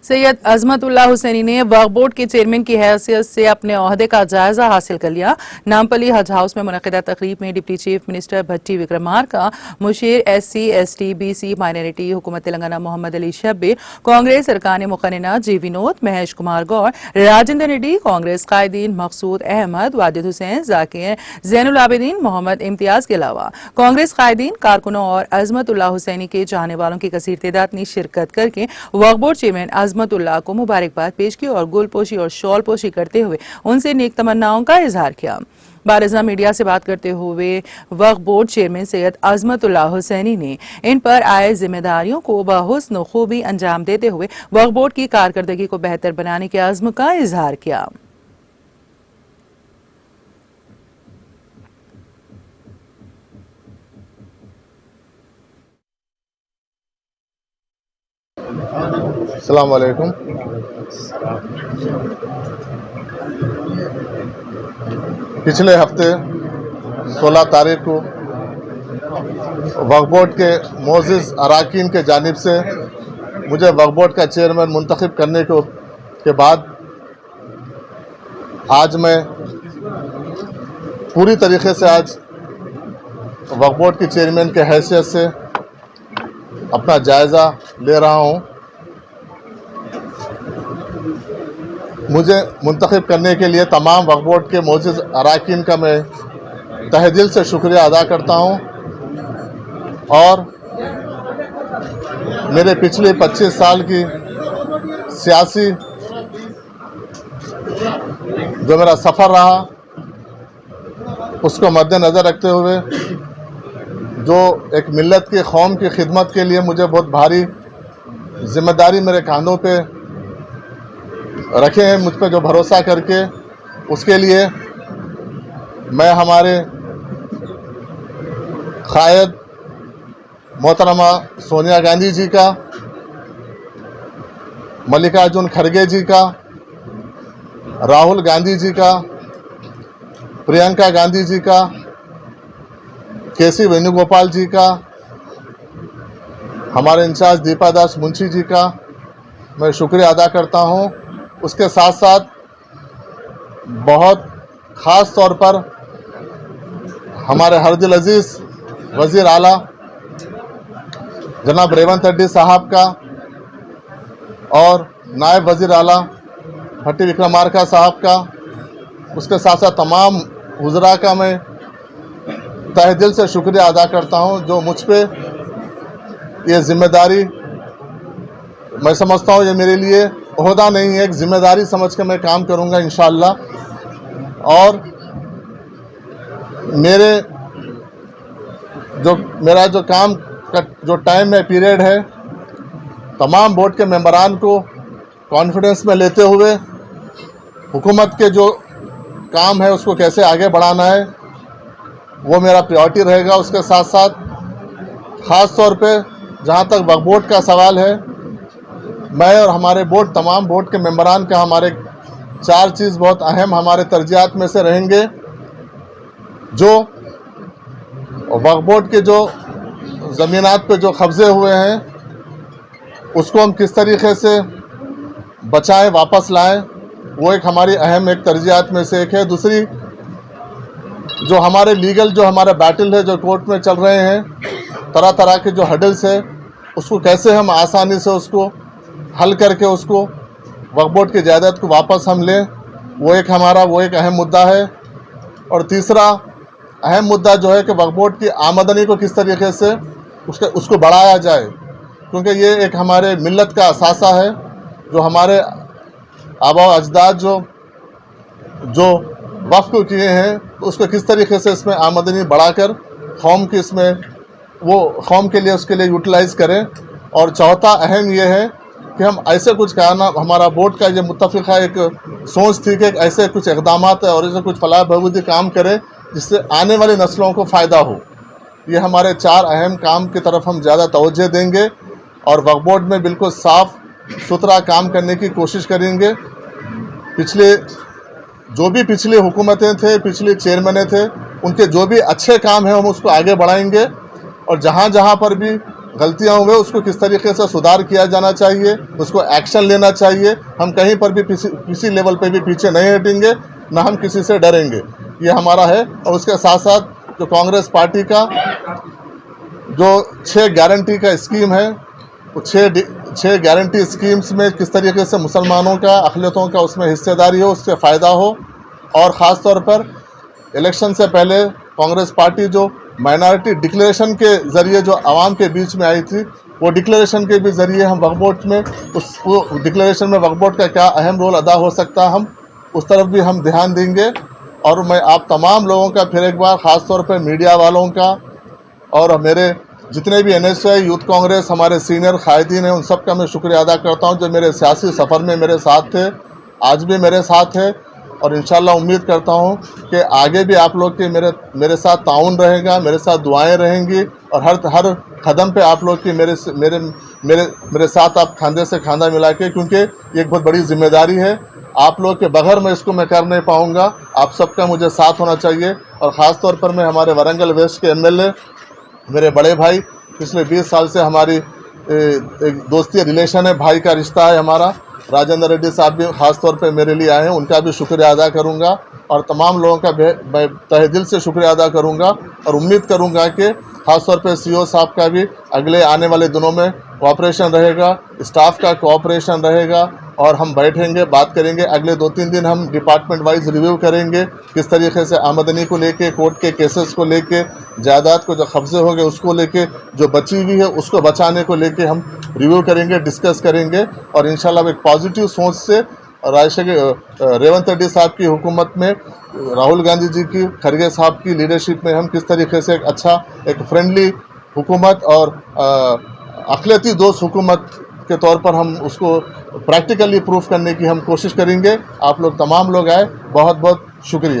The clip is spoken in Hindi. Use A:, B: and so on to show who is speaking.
A: सैयद अजमतुल्लाह हुसैनी ने वक्फ बोर्ड के चेयरमैन की हैसियत से अपने ओहदे का जायजा हासिल कर लिया। नामपल्ली हज हाउस में मुनक़िदा तकरीब में deputy chief minister Bhatti Vikramarka, मुशीर SC ST BC माइनॉरिटी हुकूमत तेलंगाना मोहम्मद अली शब्बीर, कांग्रेस अरकान मुक़न्निना जी विनोद, महेश कुमार गौर, राजेंद्र रेड्डी, कांग्रेस कायदीन मकसूद अहमद, वाजिद हुसैन, जाकिर, ज़ैनुल आबिदीन, मोहम्मद इम्तियाज के अलावा कांग्रेस कायदीन, कारकुनों और अजमतुल्लाह हुसैनी के चाहने वालों की कसीर तादाद ने शिरकत करके वक्फ बोर्ड चेयरमैन अजमतुल्लाह को मुबारकबाद पेश की और गुलपोशी और शॉल पोशी करते हुए उनसे नेक तमन्नाओं का इजहार किया। बारज़ा मीडिया से बात करते हुए वक्फ बोर्ड चेयरमैन सैयद अजमतुल्लाह हुसैनी ने इन पर आए जिम्मेदारियों को बहुस्न खूबी अंजाम देते हुए वक्फ बोर्ड की कारकर्दगी को बेहतर बनाने के अज़्म का इजहार किया।
B: अस्सलाम वालेकुम। पिछले हफ्ते 16 तारीख को वक्फ बोर्ड के मोअज़्ज़िज़ अराकीन के जानिब से मुझे वक्फ बोर्ड का चेयरमैन मुंतखब करने के बाद आज मैं पूरी तरीके से आज वक्फ बोर्ड के चेयरमैन के हैसियत से अपना जायज़ा ले रहा हूँ। मुझे मुंतखब करने के लिए तमाम वक्फ बोर्ड के मोअज़्ज़िज़ अराकीन का मैं तहे दिल से शुक्रिया अदा करता हूँ और मेरे पिछले 25 साल की सियासी जो मेरा सफ़र रहा उसको मद्देनज़र रखते हुए जो एक मिल्लत की कौम की खिदमत के लिए मुझे बहुत भारी जिम्मेदारी मेरे कांधों पे रखे हैं, मुझ पे जो भरोसा करके, उसके लिए मैं हमारे कायद मोहतरमा सोनिया गांधी जी का, मल्लिकार्जुन खड़गे जी का, राहुल गांधी जी का, प्रियंका गांधी जी का, KC वेणुगोपाल जी का, हमारे इंचार्ज दीपा दास मुंशी जी का मैं शुक्रिया अदा करता हूं। उसके साथ साथ बहुत ख़ास तौर पर हमारे हरदिल अजीज़ वज़ीर आला जनाब रेवंत रेड्डी साहब का और नायब वज़ीर आला भट्टी विक्रमार्का साहब का, उसके साथ साथ तमाम वज़रा का मैं तहे दिल से शुक्रिया अदा करता हूं जो मुझ पे ये ज़िम्मेदारी, मैं समझता हूं ये मेरे लिए ओहदा नहीं है, एक ज़िम्मेदारी समझ के मैं काम करूंगा इंशाअल्लाह। और मेरा जो काम का जो टाइम है, पीरियड है, तमाम बोर्ड के मेंबरान को कॉन्फिडेंस में लेते हुए हुकूमत के जो काम है उसको कैसे आगे बढ़ाना है वो मेरा प्रायोरिटी रहेगा। उसके साथ साथ ख़ास तौर पे जहाँ तक वक्फ बोर्ड का सवाल है, मैं और हमारे बोर्ड, तमाम बोर्ड के मेंबरान का हमारे 4 चीज़ बहुत अहम हमारे तरजीहात में से रहेंगे। जो वक्फ बोर्ड के जो ज़मीनात पे जो कब्ज़े हुए हैं उसको हम किस तरीके से बचाएं, वापस लाएं, वो एक हमारी अहम एक तरजीहात में से एक है। दूसरी, जो हमारे लीगल जो हमारा बैटल है, जो कोर्ट में चल रहे हैं, तरह तरह के जो हडल्स है, उसको कैसे हम आसानी से उसको हल करके उसको वक्फ बोर्ड की जायदाद को वापस हम लें, वो एक अहम मुद्दा है। और तीसरा अहम मुद्दा जो है कि वक्फ बोर्ड की आमदनी को किस तरीके से उसको बढ़ाया जाए, क्योंकि ये एक हमारे मिल्लत का असासा है। जो हमारे आबा अजदाद जो वक्फ को किए हैं, तो उसको किस तरीके से इसमें आमदनी बढ़ाकर कौम की इसमें वो कौम के लिए उसके लिए यूटिलाइज़ करें। और चौथा अहम ये है कि हम ऐसे कुछ कहना, हमारा बोर्ड का ये मुत्तफ़िक़ा एक सोच थी कि ऐसे कुछ इक़दामात और ऐसे कुछ फलाह बहबूदी काम करें जिससे आने वाली नस्लों को फ़ायदा हो। ये हमारे 4 अहम काम की तरफ हम ज़्यादा तवज्जो देंगे और वक्फ बोर्ड में बिल्कुल साफ़ सुथरा काम करने की कोशिश करेंगे। पिछली हुकूमतें थे, पिछले चेयरमैन थे, उनके जो भी अच्छे काम हैं हम उसको आगे बढ़ाएंगे और जहाँ जहाँ पर भी गलतियां हुए उसको किस तरीके से सुधार किया जाना चाहिए, उसको एक्शन लेना चाहिए। हम कहीं पर भी किसी लेवल पे भी पीछे नहीं हटेंगे, ना हम किसी से डरेंगे, ये हमारा है। और उसके साथ साथ जो कांग्रेस पार्टी का जो 6 गारंटी का स्कीम है, वो 6 गारंटी स्कीम्स में किस तरीके से मुसलमानों का, अक़लियतों का उसमें हिस्सेदारी हो, उससे फ़ायदा हो। और ख़ास तौर पर इलेक्शन से पहले कांग्रेस पार्टी जो माइनॉरिटी डिक्लेरेशन के ज़रिए जो आवाम के बीच में आई थी, वो डिक्लेरेशन के भी ज़रिए हम वक्फ बोर्ड में उस डिक्लेरेशन में वक्फ बोर्ड का क्या अहम रोल अदा हो सकता है, हम उस तरफ भी हम ध्यान देंगे। और मैं आप तमाम लोगों का फिर एक बार ख़ास तौर पर मीडिया वालों का और मेरे जितने भी NSY यूथ कांग्रेस हमारे सीनियर कायदीन हैं, उन सब का मैं शुक्रिया अदा करता हूं जो मेरे सियासी सफ़र में मेरे साथ थे, आज भी मेरे साथ है। और इंशाल्लाह उम्मीद करता हूं कि आगे भी आप लोग के मेरे साथ ताउन रहेगा, मेरे साथ दुआएं रहेंगी और हर कदम पे आप लोग की मेरे साथ आप खांधे से खांधा मिला के, क्योंकि ये एक बहुत बड़ी जिम्मेदारी है। आप लोग के बगैर मैं इसको मैं कर नहीं पाऊँगा, आप सबका मुझे साथ होना चाहिए। और ख़ास तौर पर मैं हमारे वारंगल वेस्ट के MLA मेरे बड़े भाई, पिछले 20 साल से हमारी एक दोस्ती रिलेशन है, भाई का रिश्ता है हमारा, राजेंद्र रेड्डी साहब भी ख़ास तौर पे मेरे लिए आए हैं, उनका भी शुक्रिया अदा करूंगा। और तमाम लोगों का मैं तहे दिल से शुक्रिया अदा करूंगा और उम्मीद करूंगा कि ख़ास तौर पे CO साहब का भी अगले आने वाले दिनों में कोऑपरेशन रहेगा, स्टाफ का कोऑपरेशन रहेगा और हम बैठेंगे, बात करेंगे। अगले 2-3 दिन हम डिपार्टमेंट वाइज रिव्यू करेंगे, किस तरीके से आमदनी को लेके, कोर्ट के केसेस को लेके, जायदाद को जो कब्जे हो गए उसको लेके, जो बची हुई है उसको बचाने को लेके हम रिव्यू करेंगे, डिस्कस करेंगे। और इंशाल्लाह एक पॉजिटिव सोच से रेवंत रेड्डी साहब की हुकूमत में, राहुल गांधी जी की, खड़गे साहब की लीडरशिप में हम किस तरीके से एक फ्रेंडली हुकूमत और अक़लियती दोस्त हुकूमत के तौर पर हम उसको प्रैक्टिकली प्रूफ करने की हम कोशिश करेंगे। आप लोग तमाम लोग आए, बहुत बहुत शुक्रिया।